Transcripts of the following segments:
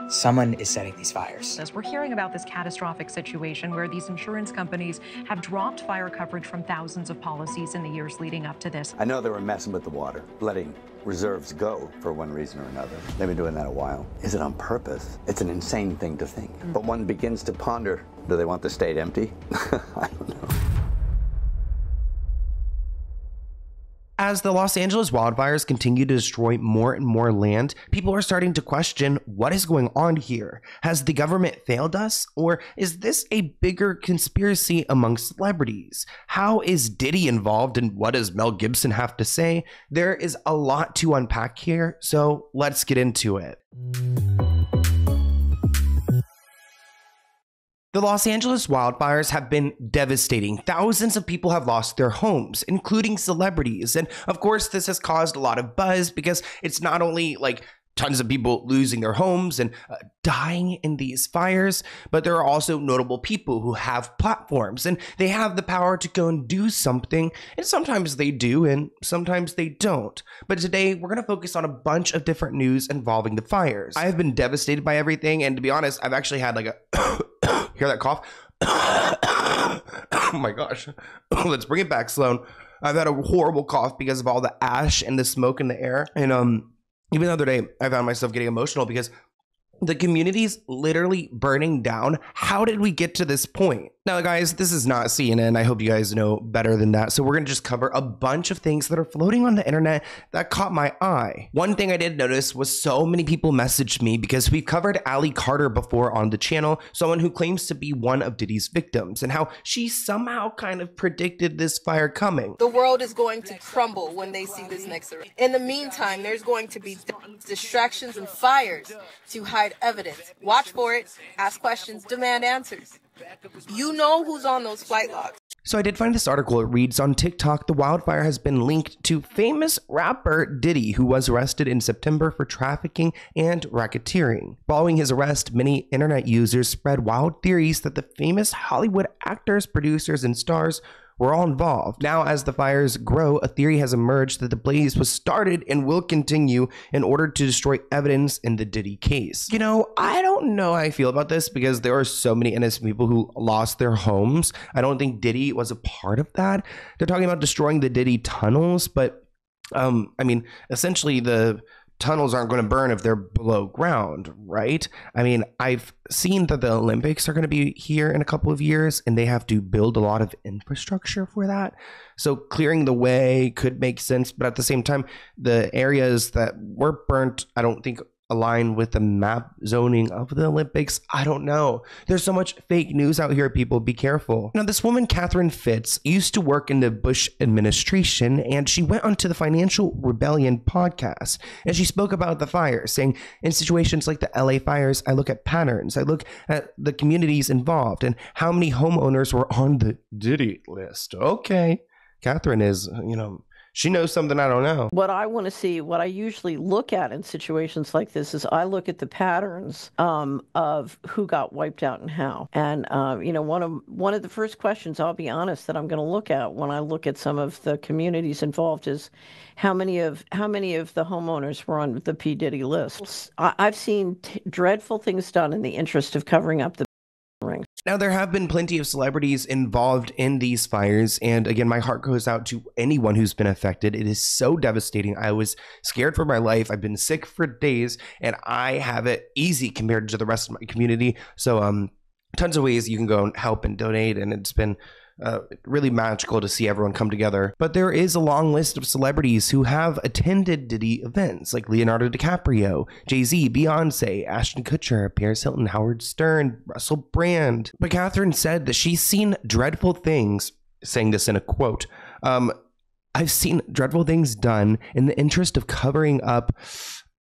someone is setting these fires. As we're hearing about this catastrophic situation where these insurance companies have dropped fire coverage from thousands of policies in the years leading up to this. I know they were messing with the water, letting reserves go for one reason or another. They've been doing that a while. Is it on purpose? It's an insane thing to think. But one begins to ponder, do they want the state empty? I don't know. As the Los Angeles wildfires continue to destroy more and more land, people are starting to question what is going on here. Has the government failed us? Or is this a bigger conspiracy among celebrities? How is Diddy involved and what does Mel Gibson have to say? There is a lot to unpack here, so let's get into it. The Los Angeles wildfires have been devastating. Thousands of people have lost their homes, including celebrities. And of course, this has caused a lot of buzz because it's not only like tons of people losing their homes and dying in these fires, but there are also notable people who have platforms and they have the power to go and do something. And sometimes they do and sometimes they don't. But today we're going to focus on a bunch of different news involving the fires. I have been devastated by everything. And to be honest, I've actually had like a hear that cough? Oh my gosh. Let's bring it back, Sloan. I've had a horrible cough because of all the ash and the smoke in the air. And even the other day, I found myself getting emotional because the community's literally burning down. How did we get to this point? Now, guys, this is not CNN. I hope you guys know better than that. So we're going to just cover a bunch of things that are floating on the internet that caught my eye. One thing I did notice was so many people messaged me because we've covered Allie Carter before on the channel, someone who claims to be one of Diddy's victims, and how she somehow kind of predicted this fire coming. The world is going to crumble when they see this next event. In the meantime, there's going to be distractions and fires to hide evidence. Watch for it, ask questions, demand answers. You know who's on those flight logs. So I did find this article. It reads, on TikTok, the wildfire has been linked to famous rapper Diddy, who was arrested in September for trafficking and racketeering. Following his arrest, many internet users spread wild theories that the famous Hollywood actors, producers, and stars were all involved. Now, as the fires grow, a theory has emerged that the blaze was started and will continue in order to destroy evidence in the Diddy case. You know, I don't know how I feel about this because there are so many innocent people who lost their homes. I don't think Diddy was a part of that. They're talking about destroying the Diddy tunnels, but I mean, essentially the tunnels aren't going to burn if they're below ground, right? I mean, I've seen that the Olympics are going to be here in a couple of years and they have to build a lot of infrastructure for that. So clearing the way could make sense. But at the same time, the areas that were burnt, I don't think align with the map zoning of the Olympics. I don't know. There's so much fake news out here, people. Be careful. Now, this woman, Catherine Fitz, used to work in the Bush administration, and she went onto the Financial Rebellion podcast, and she spoke about the fires, saying, in situations like the LA fires, I look at patterns. I look at the communities involved and how many homeowners were on the Diddy list. Okay. Catherine is, you know, she knows something I don't know. What I want to see, what I usually look at in situations like this is I look at the patterns of who got wiped out and how. And, you know, one of the first questions, I'll be honest, that I'm going to look at when I look at some of the communities involved is how many of the homeowners were on the P. Diddy list. I've seen dreadful things done in the interest of covering up the rings. Now, there have been plenty of celebrities involved in these fires, and again, my heart goes out to anyone who's been affected. It is so devastating. I was scared for my life. I've been sick for days, and I have it easy compared to the rest of my community. So, tons of ways you can go and help and donate, and it's been really magical to see everyone come together. But there is a long list of celebrities who have attended Diddy events, like Leonardo DiCaprio, Jay-Z, Beyonce, Ashton Kutcher, Paris Hilton, Howard Stern, Russell Brand. But Catherine said that she's seen dreadful things, saying this in a quote, I've seen dreadful things done in the interest of covering up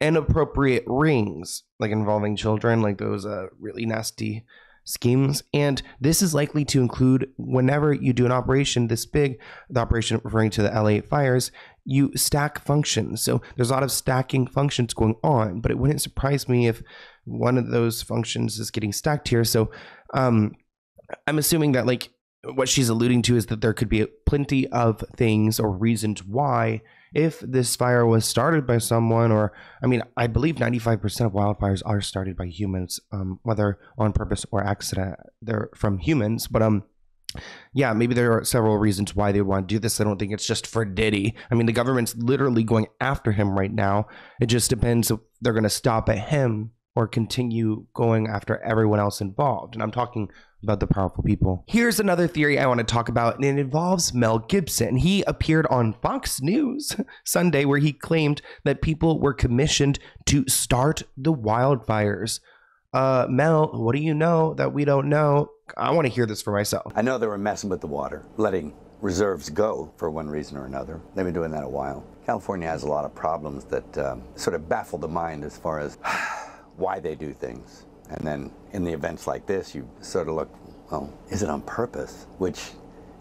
inappropriate rings, like involving children, like those really nasty schemes. And this is likely to include whenever you do an operation this big, the operation referring to the LA fires, you stack functions. So there's a lot of stacking functions going on, but it wouldn't surprise me if one of those functions is getting stacked here. So I'm assuming that like what she's alluding to is that there could be plenty of things or reasons why if this fire was started by someone, or I mean, I believe 95% of wildfires are started by humans, whether on purpose or accident. They're from humans, but yeah, maybe there are several reasons why they want to do this. I don't think it's just for Diddy. I mean, the government's literally going after him right now. It just depends if they're going to stop at him or continue going after everyone else involved. And I'm talking about the powerful people. Here's another theory I want to talk about, and it involves Mel Gibson. He appeared on Fox News Sunday, where he claimed that people were commissioned to start the wildfires. Mel, what do you know that we don't know? I want to hear this for myself. I know they were messing with the water, letting reserves go for one reason or another. They've been doing that a while. California has a lot of problems that sort of baffle the mind as far as why they do things. And then in the events like this, you sort of look, well, is it on purpose? Which,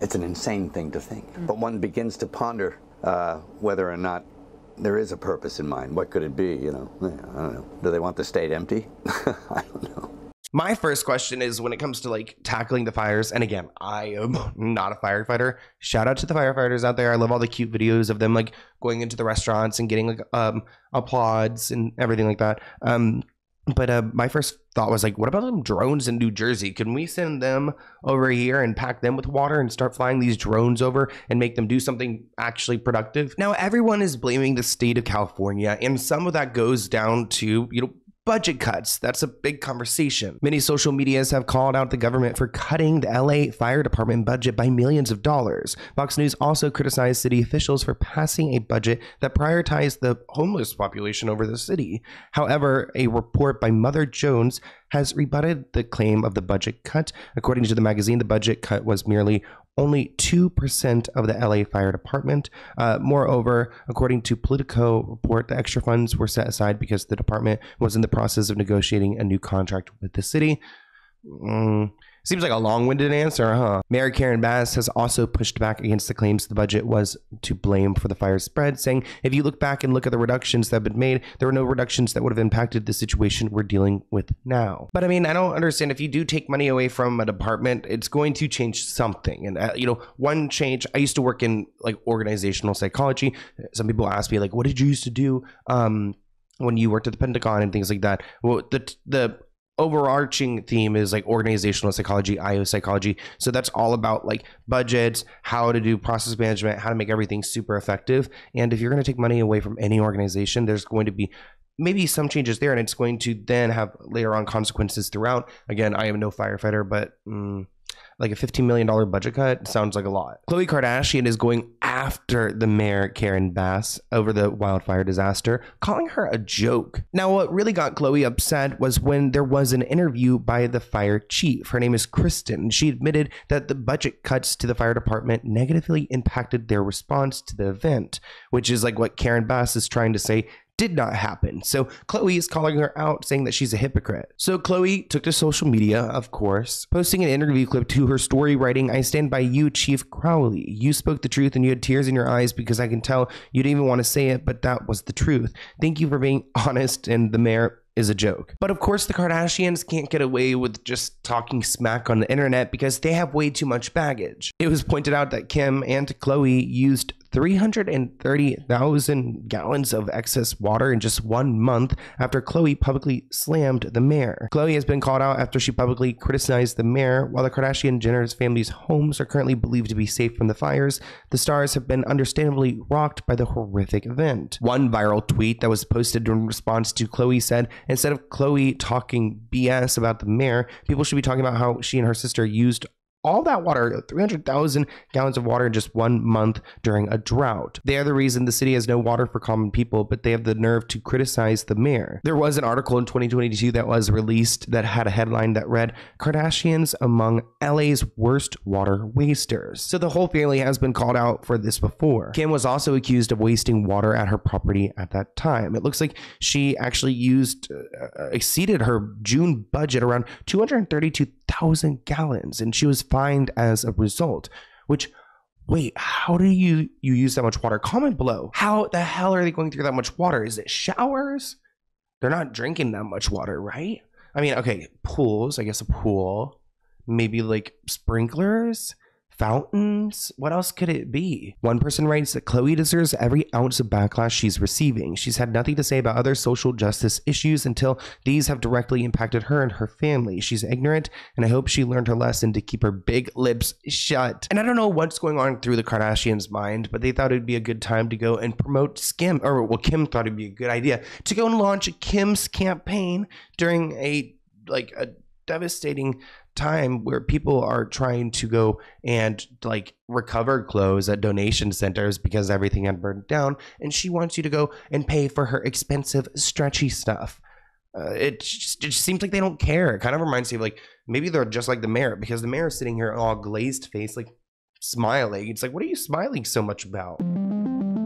it's an insane thing to think. But one begins to ponder whether or not there is a purpose in mind. What could it be, you know? I don't know. Do they want the state empty? I don't know. My first question is, when it comes to like tackling the fires, and again, I am not a firefighter. Shout out to the firefighters out there. I love all the cute videos of them like going into the restaurants and getting like applauds and everything like that. But my first thought was like, what about them drones in New Jersey? Can we send them over here and pack them with water and start flying these drones over and make them do something actually productive? Now, everyone is blaming the state of California, and some of that goes down to, you know, budget cuts. That's a big conversation. Many social medias have called out the government for cutting the LA Fire Department budget by millions of dollars. Fox News also criticized city officials for passing a budget that prioritized the homeless population over the city. However, a report by Mother Jones has rebutted the claim of the budget cut. According to the magazine, the budget cut was merely only 2% of the LA Fire Department. Moreover, according to Politico report, the extra funds were set aside because the department was in the process of negotiating a new contract with the city. Seems like a long-winded answer, huh? Mayor Karen Bass has also pushed back against the claims the budget was to blame for the fire spread, saying, if you look back and look at the reductions that have been made, there were no reductions that would have impacted the situation we're dealing with now. But I mean, I don't understand. If you do take money away from a department, it's going to change something. And, you know, one change, I used to work in like organizational psychology. Some people ask me like, what did you used to do when you worked at the Pentagon and things like that? Well, the overarching theme is like organizational psychology, IO psychology. So that's all about like budgets, how to do process management, how to make everything super effective. And if you're going to take money away from any organization, there's going to be maybe some changes there, and it's going to then have later on consequences throughout. Again, I am no firefighter, but like a $15 million budget cut sounds like a lot. Khloe Kardashian is going after the mayor, Karen Bass, over the wildfire disaster, calling her a joke. Now, what really got Khloe upset was when there was an interview by the fire chief. Her name is Kristen. She admitted that the budget cuts to the fire department negatively impacted their response to the event, which is like what Karen Bass is trying to say did not happen. So Khloe is calling her out, saying that she's a hypocrite. So Khloe took to social media, of course, posting an interview clip to her story, writing, "I stand by you, Chief Crowley. You spoke the truth and you had tears in your eyes because I can tell you didn't even want to say it, but that was the truth. Thank you for being honest, and the mayor is a joke." But of course, the Kardashians can't get away with just talking smack on the internet because they have way too much baggage. It was pointed out that Kim and Khloe used 330,000 gallons of excess water in just 1 month after Khloe publicly slammed the mayor. Khloe has been called out after she publicly criticized the mayor. While the Kardashian-Jenner's family's homes are currently believed to be safe from the fires, the stars have been understandably rocked by the horrific event. One viral tweet that was posted in response to Khloe said, instead of Khloe talking BS about the mayor, people should be talking about how she and her sister used all that water, 300,000 gallons of water in just 1 month during a drought. They are the reason the city has no water for common people, but they have the nerve to criticize the mayor. There was an article in 2022 that was released that had a headline that read, "Kardashians among LA's worst water wasters." So the whole family has been called out for this before. Kim was also accused of wasting water at her property at that time. It looks like she actually exceeded her June budget around 232,000 gallons, and she was fined as a result. Which, wait, how do you use that much water? Comment below. How the hell are they going through that much water? Is it showers? They're not drinking that much water, right? I mean, okay, pools, I guess a pool, maybe like sprinklers. fountains. What else could it be? One person writes that Chloe deserves every ounce of backlash she's receiving. She's had nothing to say about other social justice issues until these have directly impacted her and her family. She's ignorant, and I hope she learned her lesson to keep her big lips shut. And I don't know what's going on through the Kardashians' mind, but they thought it'd be a good time to go and promote Kim thought it'd be a good idea to go and launch Kim's campaign during a devastating time where people are trying to go and recover clothes at donation centers because everything had burned down, and she wants you to go and pay for her expensive stretchy stuff. It just seems like they don't care. It kind of reminds me of maybe they're just like the mayor, because the mayor is sitting here all glazed face, smiling. It's what are you smiling so much about?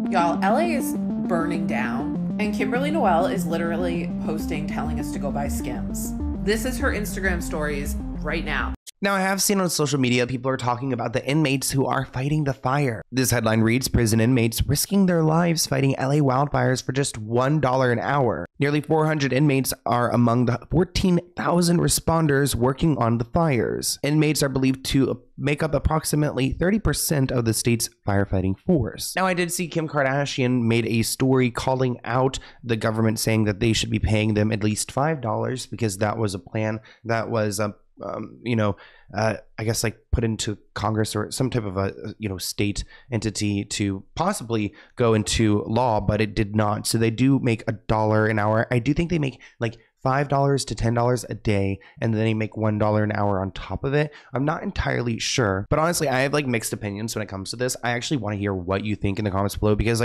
Y'all, LA is burning down, and Kimberly Noel is literally posting telling us to go buy Skims. This is her Instagram stories right now. Now, I have seen on social media people are talking about the inmates who are fighting the fire. This headline reads, prison inmates risking their lives fighting LA wildfires for just $1 an hour. Nearly 400 inmates are among the 14,000 responders working on the fires. Inmates are believed to make up approximately 30% of the state's firefighting force. Now, I did see Kim Kardashian made a story calling out the government, saying that they should be paying them at least $5 because that was a plan that was I guess put into Congress or some type of a state entity to possibly go into law, but it did not. So they do make $1 an hour. I do think they make $5 to $10 a day, and then they make $1 an hour on top of it. I'm not entirely sure, but honestly, I have mixed opinions when it comes to this. I actually want to hear what you think in the comments below, because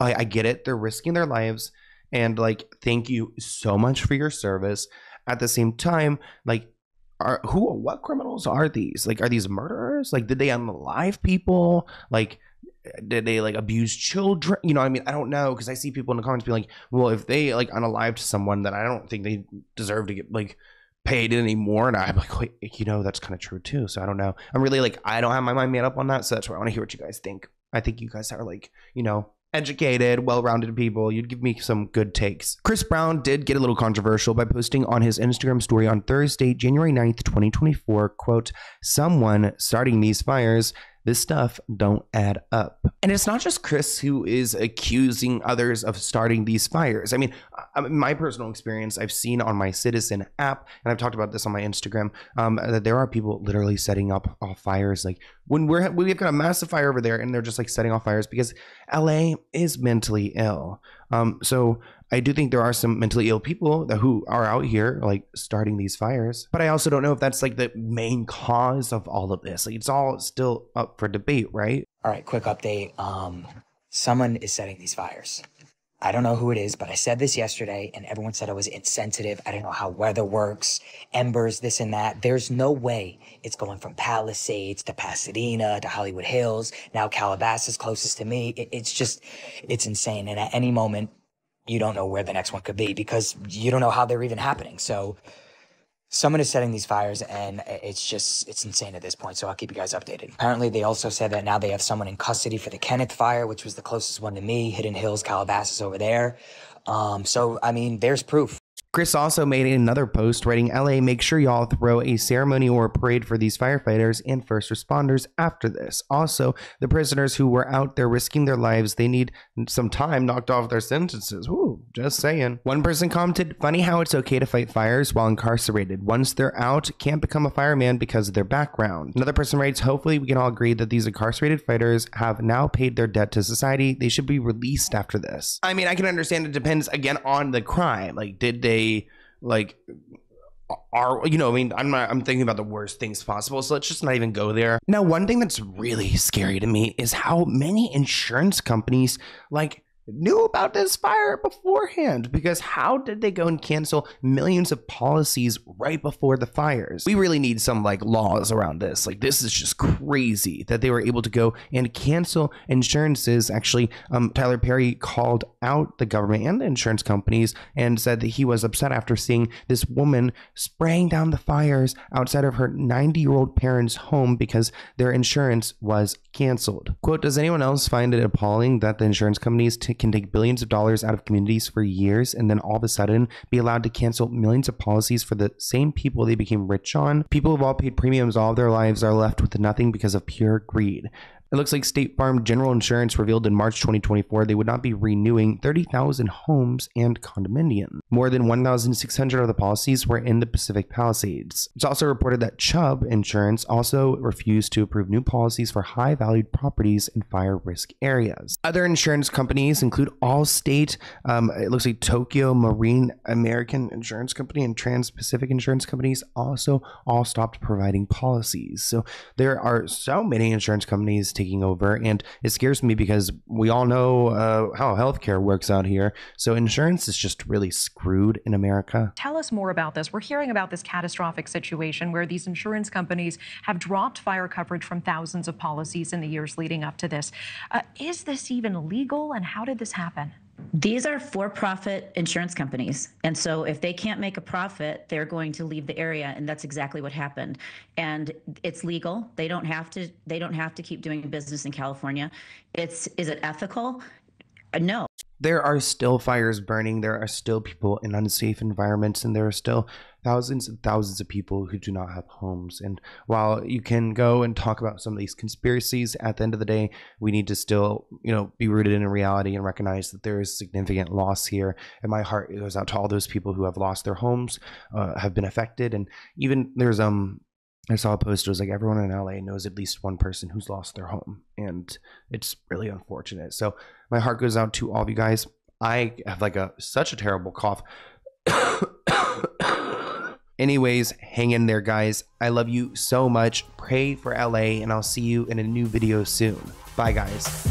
I get it. They're risking their lives, and thank you so much for your service. At the same time, what criminals are these? Are these murderers? Did they unalive people? Did they abuse children? I don't know, because I see people in the comments being well, if they unalived someone, then I don't think they deserve to get paid anymore. And I'm wait, that's kind of true too. So I don't know. I'm really I don't have my mind made up on that. So that's why I want to hear what you guys think. I think you guys are educated, well-rounded people. You'd give me some good takes. Chris Brown did get a little controversial by posting on his Instagram story on Thursday, January 9th, 2024, quote, "Someone starting these fires. This stuff don't add up." And it's not just Chris who is accusing others of starting these fires. I mean, my personal experience, I've seen on my Citizen app, and I've talked about this on my Instagram, that there are people literally setting up off fires. When we've got a massive fire over there, and they're just setting off fires because LA is mentally ill. So I do think there are some mentally ill people who are out here starting these fires, but I also don't know if that's the main cause of all of this. It's all still up for debate, right? All right, quick update. Someone is setting these fires. I don't know who it is, but I said this yesterday and everyone said I was insensitive. I don't know how weather works, embers, this and that. There's no way it's going from Palisades to Pasadena to Hollywood Hills. Now Calabasas closest to me. It's insane. And at any moment, you don't know where the next one could be because you don't know how they're even happening. So someone is setting these fires, and it's insane at this point. So I'll keep you guys updated. Apparently, they also said that now they have someone in custody for the Kenneth fire, which was the closest one to me, Hidden Hills, Calabasas over there. So, I mean, there's proof. Chris also made another post writing, "LA, make sure y'all throw a ceremony or a parade for these firefighters and first responders after this. Also, the prisoners who were out there risking their lives, they need some time knocked off their sentences." Ooh, just saying. One person commented, "Funny how it's okay to fight fires while incarcerated. Once they're out, can't become a fireman because of their background." Another person writes, "Hopefully we can all agree that these incarcerated fighters have now paid their debt to society. They should be released after this." I mean, I can understand it depends again on the crime. Did they I'm thinking about the worst things possible, so let's just not even go there. Now, one thing that's really scary to me is how many insurance companies knew about this fire beforehand, because how did they go and cancel millions of policies right before the fires? We really need some laws around this. This is just crazy that they were able to go and cancel insurances. Actually, Tyler Perry called out the government and the insurance companies and said that he was upset after seeing this woman spraying down the fires outside of her 90-year-old parents' home because their insurance was canceled. Quote, "Does anyone else find it appalling that the insurance companies can take billions of dollars out of communities for years and then all of a sudden be allowed to cancel millions of policies for the same people they became rich on. People who've all paid premiums all of their lives are left with nothing because of pure greed. It looks like State Farm General Insurance revealed in March 2024 they would not be renewing 30,000 homes and condominiums. More than 1,600 of the policies were in the Pacific Palisades. It's also reported that Chubb Insurance also refused to approve new policies for high-valued properties in fire risk areas. Other insurance companies include Allstate, it looks like Tokyo Marine American Insurance Company, and Trans-Pacific Insurance Companies also all stopped providing policies. So there are so many insurance companies taking over, and it scares me because we all know how healthcare works out here. So insurance is just really screwed in America. Tell us more about this. We're hearing about this catastrophic situation where these insurance companies have dropped fire coverage from thousands of policies in the years leading up to this. Is this even legal, and how did this happen? These are for-profit insurance companies, and so if they can't make a profit, they're going to leave the area, and that's exactly what happened. And it's legal. They don't have to keep doing business in California. Is it ethical? No. There are still fires burning, there are still people in unsafe environments, and there are still thousands and thousands of people who do not have homes. And while you can go and talk about some of these conspiracies, at the end of the day, we need to still, be rooted in reality and recognize that there is significant loss here. And my heart goes out to all those people who have lost their homes, have been affected. And even there's I saw a post, it was like everyone in LA knows at least one person who's lost their home, and it's really unfortunate. So my heart goes out to all of you guys. I have such a terrible cough. Anyways, hang in there, guys. I love you so much. Pray for LA, and I'll see you in a new video soon. Bye, guys.